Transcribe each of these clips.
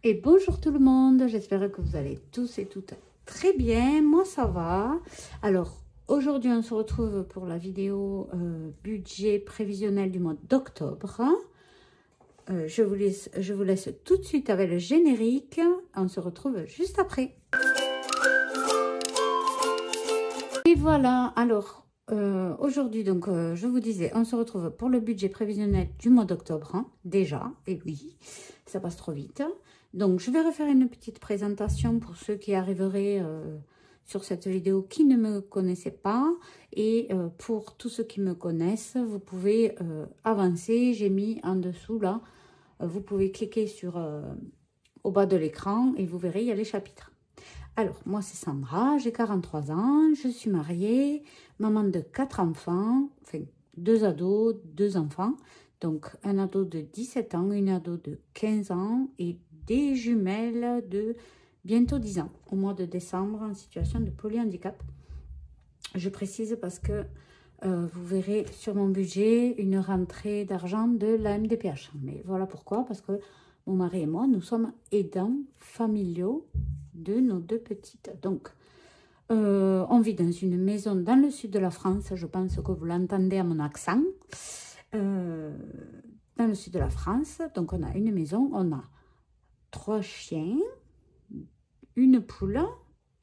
Et bonjour tout le monde, j'espère que vous allez tous et toutes très bien. Moi ça va. Alors aujourd'hui on se retrouve pour la vidéo budget prévisionnel du mois d'octobre. Je vous laisse tout de suite avec le générique. On se retrouve juste après. Et voilà, alors aujourd'hui donc je vous disais, on se retrouve pour le budget prévisionnel du mois d'octobre, hein, déjà, et oui, ça passe trop vite. Donc je vais refaire une petite présentation pour ceux qui arriveraient sur cette vidéo qui ne me connaissaient pas. Et pour tous ceux qui me connaissent, vous pouvez avancer, j'ai mis en dessous là, vous pouvez cliquer sur au bas de l'écran et vous verrez, il y a les chapitres. Alors, moi, c'est Sandra, j'ai 43 ans, je suis mariée, maman de 4 enfants, enfin, 2 ados, 2 enfants. Donc, un ado de 17 ans, une ado de 15 ans et des jumelles de bientôt 10 ans, au mois de décembre, en situation de polyhandicap. Je précise parce que vous verrez sur mon budget une rentrée d'argent de la MDPH. Mais voilà pourquoi, parce que mon mari et moi, nous sommes aidants familiaux de nos 2 petites. Donc, on vit dans une maison dans le sud de la France. Je pense que vous l'entendez à mon accent. Dans le sud de la France. Donc, on a une maison. On a 3 chiens, une poule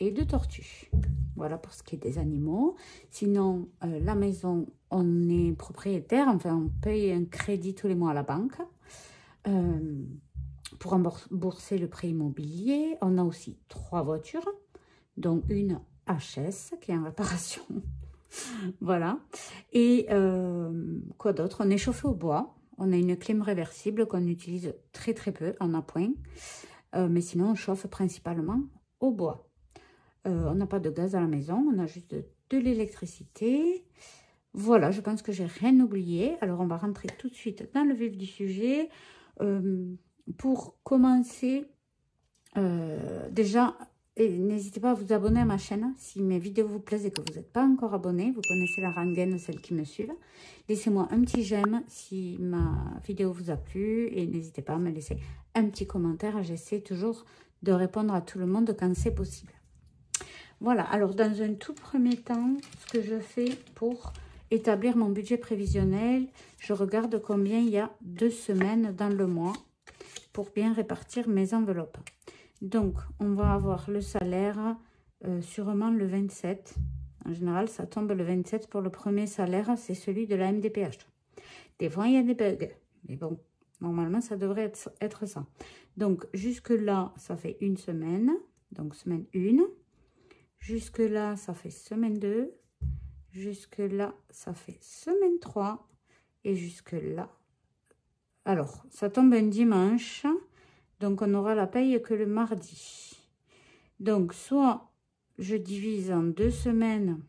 et 2 tortues. Voilà pour ce qui est des animaux. Sinon, la maison, on est propriétaire. Enfin, on paye un crédit tous les mois à la banque. Pour rembourser le prêt immobilier, on a aussi 3 voitures, dont une HS qui est en réparation. Voilà. Et quoi d'autre? On est chauffé au bois. On a une clim réversible qu'on utilise très peu en appoint. Mais sinon, on chauffe principalement au bois. On n'a pas de gaz à la maison. On a juste de l'électricité. Voilà, je pense que j'ai rien oublié. Alors, on va rentrer tout de suite dans le vif du sujet. Pour commencer, déjà, n'hésitez pas à vous abonner à ma chaîne. Si mes vidéos vous plaisent et que vous n'êtes pas encore abonné, vous connaissez la rengaine, celles qui me suivent. Laissez-moi un petit j'aime si ma vidéo vous a plu. Et n'hésitez pas à me laisser un petit commentaire. J'essaie toujours de répondre à tout le monde quand c'est possible. Voilà, alors dans un tout premier temps, ce que je fais pour établir mon budget prévisionnel, je regarde combien il y a de semaines dans le mois pour bien répartir mes enveloppes. Donc, on va avoir le salaire sûrement le 27. En général, ça tombe le 27 pour le premier salaire, c'est celui de la MDPH. Des fois, il y a des bugs, mais bon, normalement, ça devrait être ça. Donc, jusque-là, ça fait une semaine, donc semaine 1. Jusque-là, ça fait semaine 2. Jusque-là, ça fait semaine 3. Et jusque-là, alors, ça tombe un dimanche. Donc, on aura la paye que le mardi. Donc, soit je divise en 2 semaines.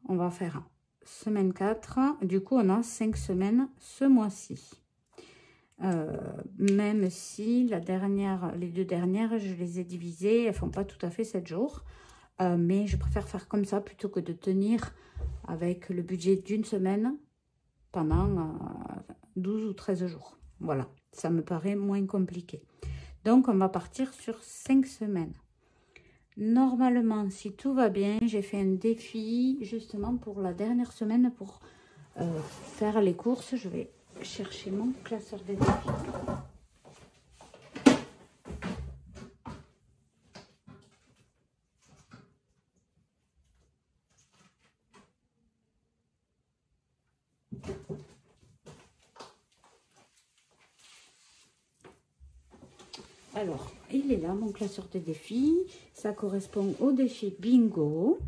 On va faire semaine 4. Du coup, on a 5 semaines ce mois-ci. Même si les 2 dernières, je les ai divisées. Elles ne font pas tout à fait 7 jours. Mais je préfère faire comme ça plutôt que de tenir avec le budget d'une semaine pendant 12 ou 13 jours. Voilà, ça me paraît moins compliqué. Donc, on va partir sur 5 semaines. Normalement, si tout va bien, j'ai fait un défi justement pour la dernière semaine pour faire les courses. Je vais chercher mon classeur des défis. Alors, il est là, mon classeur de défis. Ça correspond au défi bingo.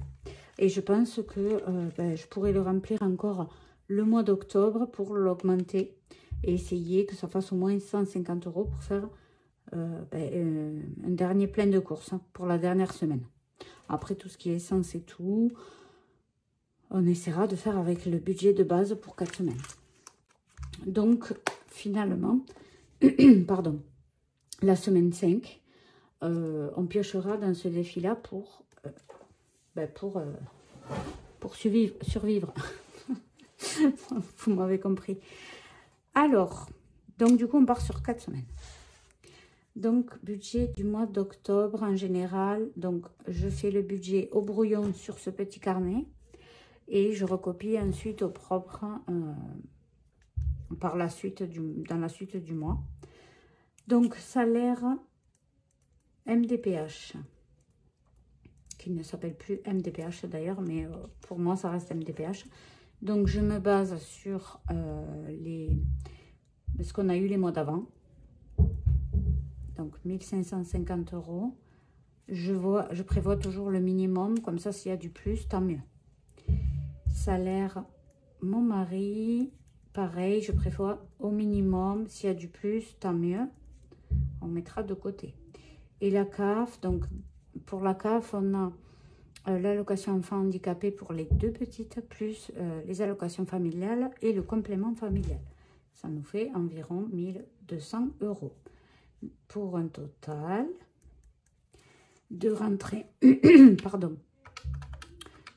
Et je pense que je pourrais le remplir encore le mois d'octobre pour l'augmenter. Et essayer que ça fasse au moins 150 € pour faire un dernier plein de courses, hein, pour la dernière semaine. Après, tout ce qui est essence et tout, on essaiera de faire avec le budget de base pour 4 semaines. Donc, finalement, pardon. La semaine 5, on piochera dans ce défi-là pour survivre. Vous m'avez compris. Alors, donc du coup, on part sur 4 semaines. Donc, budget du mois d'octobre en général. Donc, je fais le budget au brouillon sur ce petit carnet. Et je recopie ensuite au propre dans la suite du mois. Donc, salaire MDPH. Qui ne s'appelle plus MDPH d'ailleurs, mais pour moi, ça reste MDPH. Donc, je me base sur ce qu'on a eu les mois d'avant. Donc, 1550 €. Je prévois toujours le minimum. Comme ça, s'il y a du plus, tant mieux. Salaire, mon mari, pareil, je prévois au minimum. S'il y a du plus, tant mieux. On mettra de côté. Et la CAF, donc, pour la CAF, on a l'allocation enfant handicapé pour les 2 petites, plus les allocations familiales et le complément familial. Ça nous fait environ 1200 €. Pour un total de rentrée, pardon,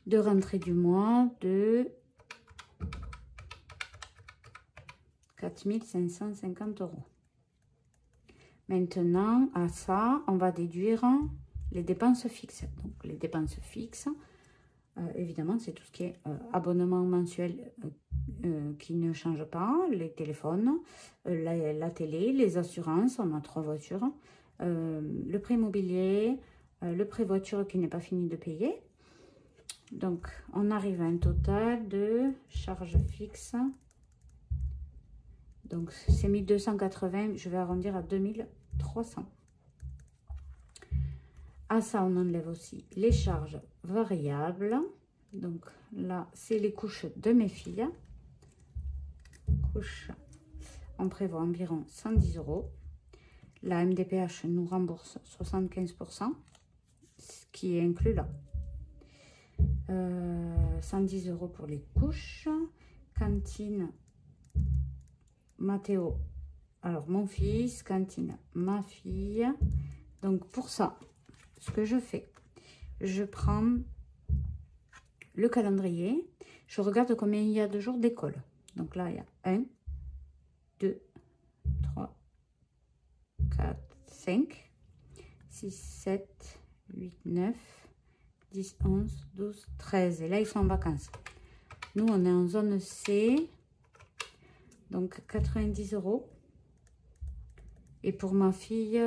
de rentrée du mois de 4550 €. Maintenant, à ça, on va déduire les dépenses fixes. Donc, les dépenses fixes, évidemment, c'est tout ce qui est abonnement mensuel qui ne change pas, les téléphones, la télé, les assurances, on a 3 voitures, le prêt immobilier, le prêt voiture qui n'est pas fini de payer. Donc, on arrive à un total de charges fixes. Donc, c'est 1280, je vais arrondir à 2300. À ça, on enlève aussi les charges variables. Donc, là, c'est les couches de mes filles. Couches, on prévoit environ 110 €. La MDPH nous rembourse 75%, ce qui est inclus là. 110 € pour les couches. Cantine, Mathéo, alors mon fils, cantine, ma fille. Donc pour ça, ce que je fais, je prends le calendrier, je regarde combien il y a de jours d'école. Donc là, il y a 1, 2, 3, 4, 5, 6, 7, 8, 9, 10, 11, 12, 13. Et là, ils sont en vacances. Nous, on est en zone C. Donc, 90 €. Et pour ma fille,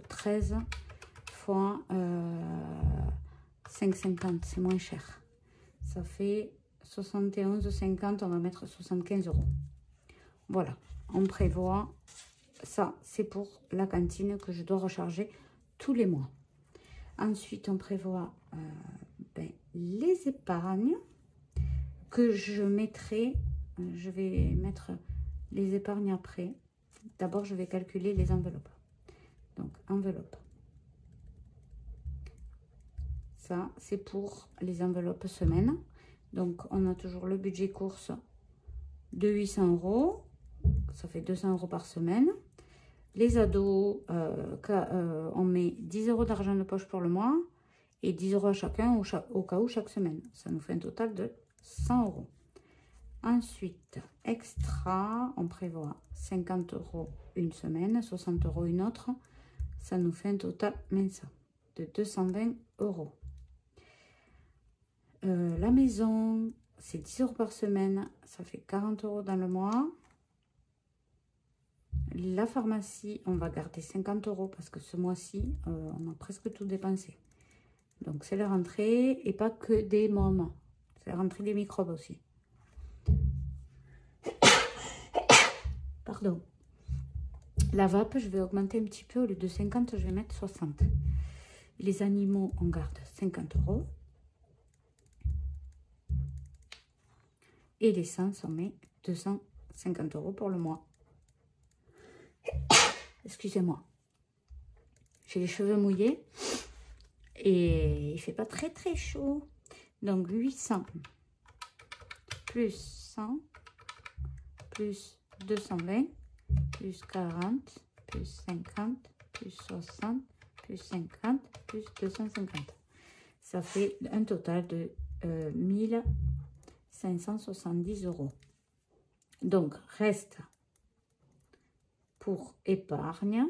13 fois 5,50. C'est moins cher. Ça fait 71,50. On va mettre 75 €. Voilà. On prévoit. Ça, c'est pour la cantine que je dois recharger tous les mois. Ensuite, on prévoit les épargnes que je mettrai. Je vais mettre les épargnes après. D'abord, je vais calculer les enveloppes. Donc, enveloppe. Ça, c'est pour les enveloppes semaine. Donc, on a toujours le budget course de 800 €. Ça fait 200 € par semaine. Les ados, on met 10 € d'argent de poche pour le mois et 10 € à chacun au cas où chaque semaine. Ça nous fait un total de 100 €. Ensuite, extra, on prévoit 50 € une semaine, 60 € une autre. Ça nous fait un total mince de 220 €. La maison, c'est 10 € par semaine. Ça fait 40 € dans le mois. La pharmacie, on va garder 50 € parce que ce mois-ci, on a presque tout dépensé. Donc, c'est la rentrée et pas que des mômes. C'est la rentrée des microbes aussi. Pardon. La vape, je vais augmenter un petit peu. Au lieu de 50, je vais mettre 60. Les animaux, on garde 50 €. Et l'essence, on met 250 € pour le mois. Excusez-moi. J'ai les cheveux mouillés. Et il fait pas très très chaud. Donc 800 plus 100 plus 220 plus 40 plus 50 plus 60 plus 50 plus 250. Ça fait un total de 1570 €. Donc reste pour épargne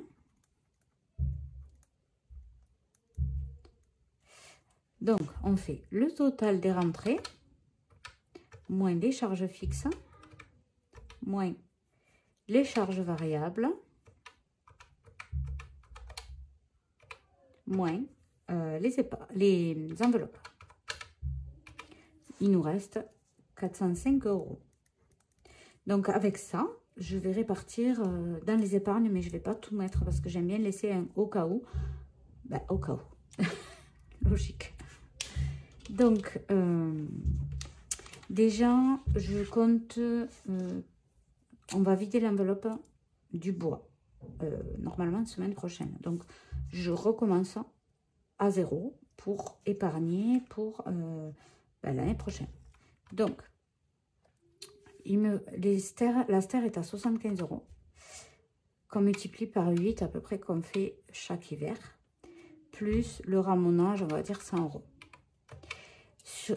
Donc, on fait le total des rentrées, moins les charges fixes, moins les charges variables, moins les enveloppes. Il nous reste 405 €. Donc, avec ça, je vais répartir dans les épargnes, mais je ne vais pas tout mettre parce que j'aime bien laisser un au cas où. Ben, au cas où. Logique. Donc, déjà, je compte... on va vider l'enveloppe du bois. Normalement, semaine prochaine. Donc, je recommence à zéro pour épargner pour l'année prochaine. Donc, la Ster est à 75 €. Qu'on multiplie par 8 à peu près qu'on fait chaque hiver. Plus le ramonage, on va dire 100 €.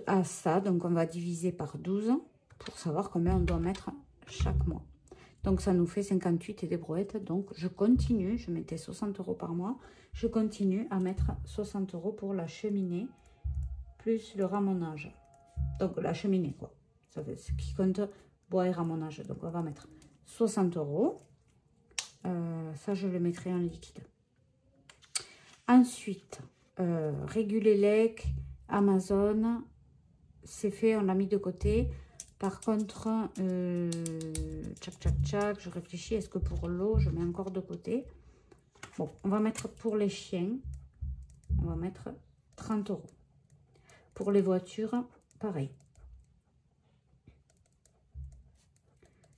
À ça, donc on va diviser par 12 pour savoir combien on doit mettre chaque mois. Donc ça nous fait 58 et des brouettes. Donc je continue, je mettais 60 € par mois. Je continue à mettre 60 € pour la cheminée plus le ramonage. Donc la cheminée quoi. Ça fait ce qui compte bois et ramonage. Donc on va mettre 60 €. Ça je le mettrai en liquide. Ensuite, Régulélec, Amazon, c'est fait, on l'a mis de côté. Par contre, je réfléchis, est-ce que pour l'eau, je mets encore de côté? Bon, on va mettre pour les chiens, on va mettre 30 €. Pour les voitures, pareil.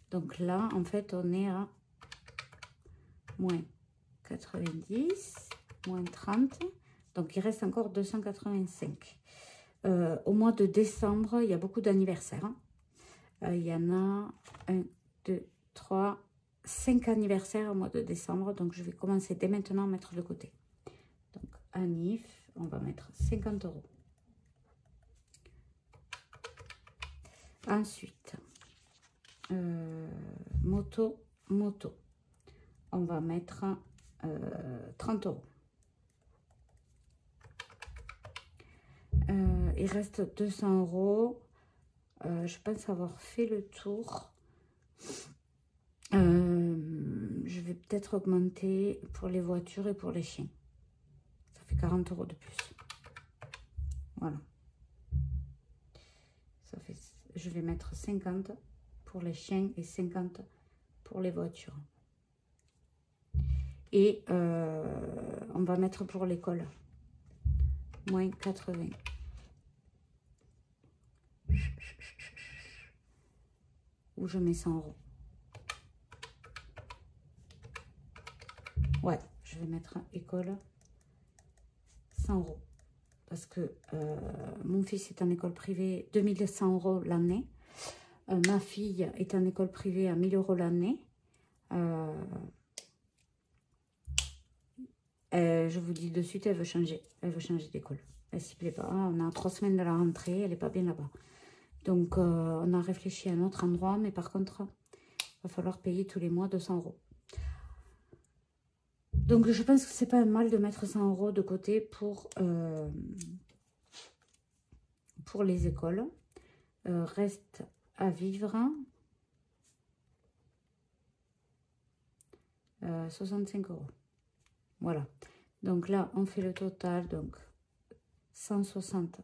Donc là, en fait, on est à moins 90, moins 30. Donc, il reste encore 285. Au mois de décembre, il y a beaucoup d'anniversaires. Il y en a 1, 2, 3, 5 anniversaires au mois de décembre. Donc, je vais commencer dès maintenant à mettre de côté. Donc, Anif, on va mettre 50 €. Ensuite, moto. On va mettre 30 €. Il reste 200 €. Je pense avoir fait le tour. Je vais peut-être augmenter pour les voitures et pour les chiens. Ça fait 40 € de plus. Voilà. Ça fait, je vais mettre 50 pour les chiens et 50 pour les voitures. Et on va mettre pour l'école. Moins 80. Où je mets 100 €. Ouais, je vais mettre école 100 €. Parce que mon fils est en école privée, 2100 € l'année. Ma fille est en école privée à 1000 € l'année. Je vous dis de suite, elle veut changer d'école. Elle s'y plaît pas. On a 3 semaines de la rentrée, elle n'est pas bien là-bas. Donc, on a réfléchi à un autre endroit, mais par contre, il va falloir payer tous les mois 200 €. Donc, je pense que c'est pas mal de mettre 100 € de côté pour les écoles. Reste à vivre. 65 €. Voilà. Donc là, on fait le total. Donc, 160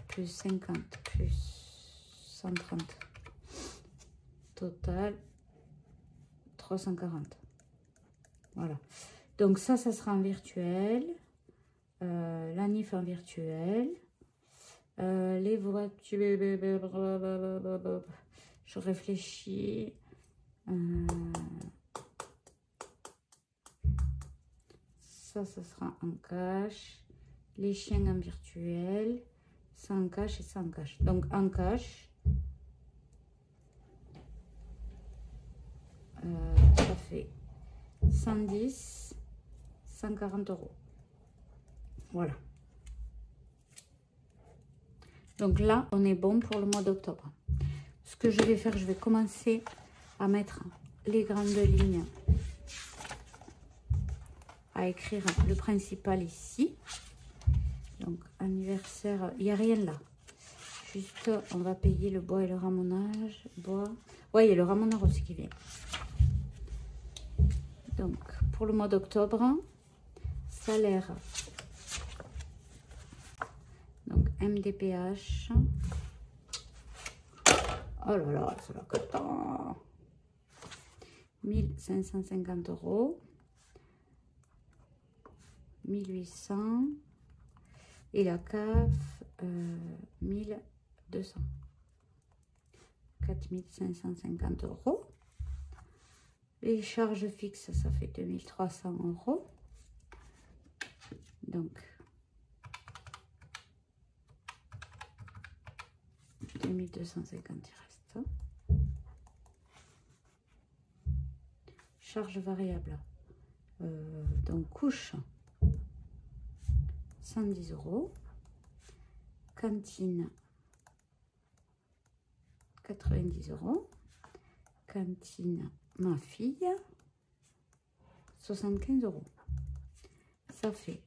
plus 50 plus 130. Total, 340. Voilà. Donc ça sera en virtuel. L'anif en virtuel. Les voitures... Je réfléchis. Ça sera en cash. Les chiens en virtuel. Ça en cash et ça en cash. Donc en cash, ça fait 110, 140 €. Voilà. Donc là, on est bon pour le mois d'octobre. Ce que je vais faire, je vais commencer à mettre les grandes lignes, à écrire le principal ici. Donc, anniversaire, il n'y a rien là. Juste, on va payer le bois et le ramonage. Bois. Ouais, il y a le ramonage aussi qui vient. Donc, pour le mois d'octobre, salaire. Donc, MDPH. Oh là là, c'est là que tant. 1550 €. 1800. Et la CAF, 1200. 4550 €. Les charges fixes, ça fait 2300 €. Donc, 2250 il reste. Charges variables. Donc, couche, 110 €. Cantine, 90 €. Cantine, ma fille, 75 €. Ça fait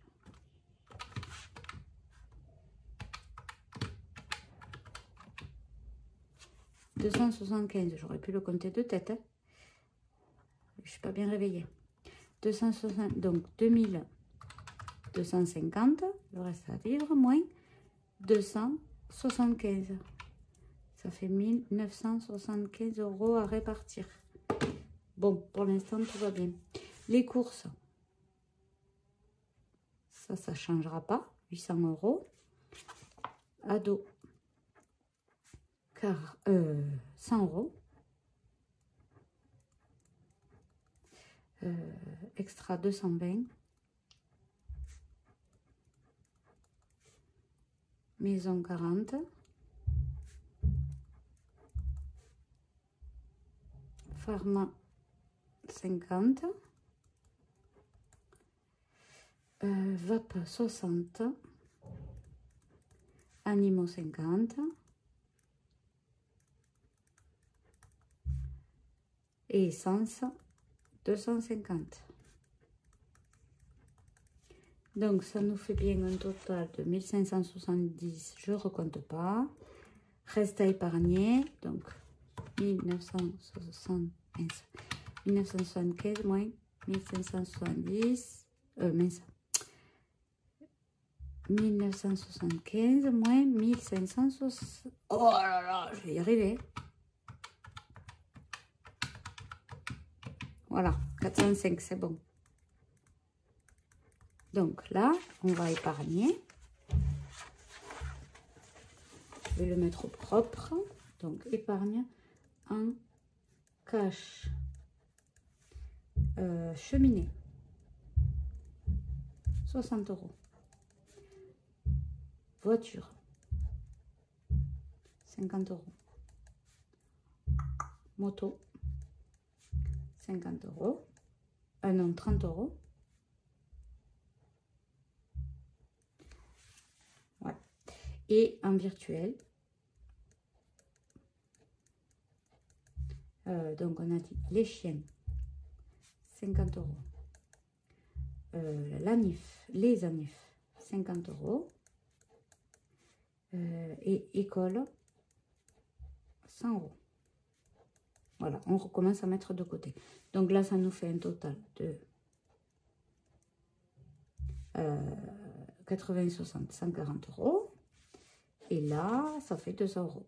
275. J'aurais pu le compter de tête. Hein. Je suis pas bien réveillée. 260, donc 2250. Le reste à vivre, moins 275. Ça fait 1975 € à répartir. Bon, pour l'instant, tout va bien. Les courses, ça ne changera pas. 800 €. Ado, car 100 €. Extra 220. Maison 40. Pharma 50. VAP 60. Animaux 50. Et essence 250. Donc ça nous fait bien un total de 1570. Je ne recompte pas. Reste à épargner. Donc 1975 moins 1570. 1975 moins 1560. Oh là là, je vais y arriver. Voilà, 405, c'est bon. Donc là, on va épargner. Je vais le mettre au propre. Donc, épargne en cash. Cheminée. 60 €. Voiture. 50 €. Moto. 50 €. Non, 30 €. Voilà. Et en virtuel, donc on a dit les chiens, 50 €. L'anif, les anifs, 50 €. Et école, 100 €. Voilà, on recommence à mettre de côté. Donc là, ça nous fait un total de 80, 60, 140 €. Et là, ça fait 200 €.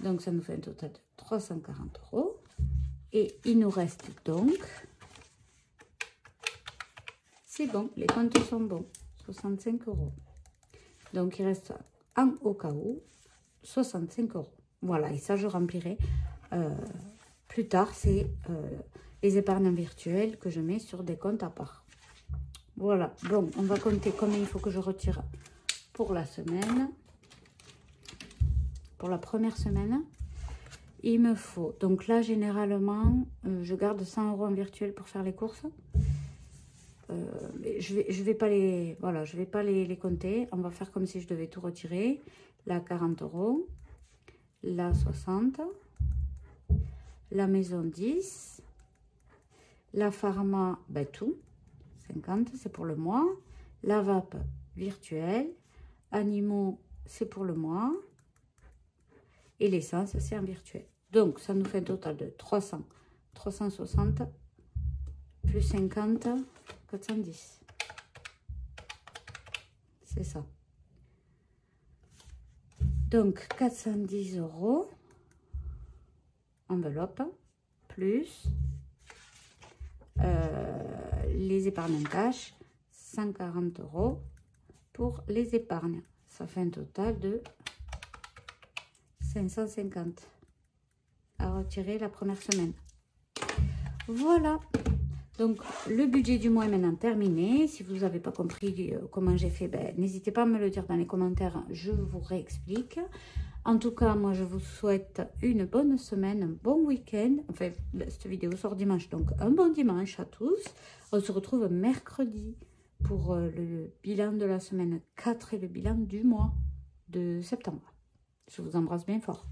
Donc, ça nous fait un total de 340 €. Et il nous reste donc... C'est bon, les comptes sont bons. 65 €. Donc, il reste au cas où 65 €. Voilà, et ça, je remplirai plus tard. C'est les épargnes virtuelles que je mets sur des comptes à part. Voilà, bon, on va compter combien il faut que je retire pour la semaine. Pour la première semaine, il me faut... Donc là, généralement, je garde 100 € en virtuel pour faire les courses. Je vais pas les... Voilà, je vais pas les compter. On va faire comme si je devais tout retirer. Là, 40 €. Là, 60. La maison, 10. La pharma, ben tout. 50, c'est pour le mois. La vape virtuelle. Animaux, c'est pour le mois. Et l'essence, c'est en virtuel. Donc, ça nous fait un total de 300, 360, plus 50, 410. C'est ça. Donc, 410 €, enveloppe, plus les épargnes en cash, 140 € pour les épargnes. Ça fait un total de 550 à retirer la première semaine. Voilà. Donc, le budget du mois est maintenant terminé. Si vous n'avez pas compris comment j'ai fait, ben, n'hésitez pas à me le dire dans les commentaires. Je vous réexplique. En tout cas, moi, je vous souhaite une bonne semaine, un bon week-end. Enfin, cette vidéo sort dimanche, donc un bon dimanche à tous. On se retrouve mercredi pour le bilan de la semaine 4 et le bilan du mois de septembre. Je vous embrasse bien fort.